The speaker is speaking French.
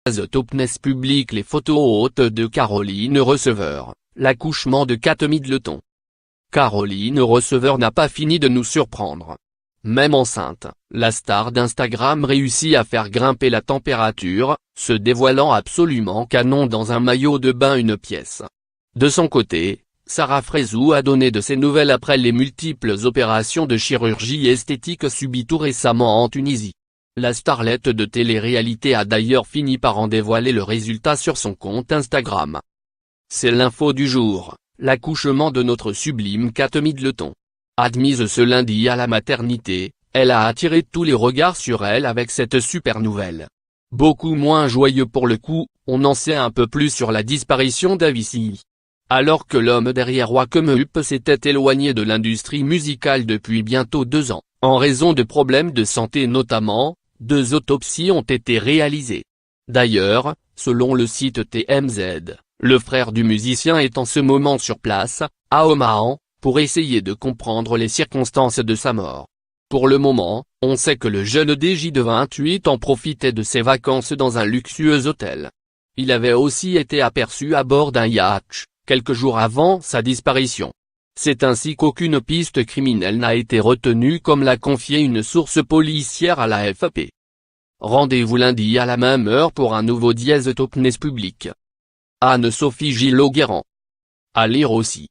Topness publique les photos hautes de Caroline Receveur, l'accouchement de Kate Middleton. Caroline Receveur n'a pas fini de nous surprendre. Même enceinte, la star d'Instagram réussit à faire grimper la température, se dévoilant absolument canon dans un maillot de bain une pièce. De son côté, Sarah Frézou a donné de ses nouvelles après les multiples opérations de chirurgie esthétique subies tout récemment en Tunisie. La starlette de télé-réalité a d'ailleurs fini par en dévoiler le résultat sur son compte Instagram. C'est l'info du jour, l'accouchement de notre sublime Kate Middleton. Admise ce lundi à la maternité, elle a attiré tous les regards sur elle avec cette super nouvelle. Beaucoup moins joyeux pour le coup, on en sait un peu plus sur la disparition d'Avicii. Alors que l'homme derrière Wake Me Up s'était éloigné de l'industrie musicale depuis bientôt 2 ans, en raison de problèmes de santé notamment, 2 autopsies ont été réalisées. D'ailleurs, selon le site TMZ, le frère du musicien est en ce moment sur place, à Oman, pour essayer de comprendre les circonstances de sa mort. Pour le moment, on sait que le jeune DJ de 28 ans profitait de ses vacances dans un luxueux hôtel. Il avait aussi été aperçu à bord d'un yacht, quelques jours avant sa disparition. C'est ainsi qu'aucune piste criminelle n'a été retenue comme l'a confié une source policière à la AFP. Rendez-vous lundi à la même heure pour un nouveau Topness public. Anne-Sophie Gillot-Guérand. À lire aussi.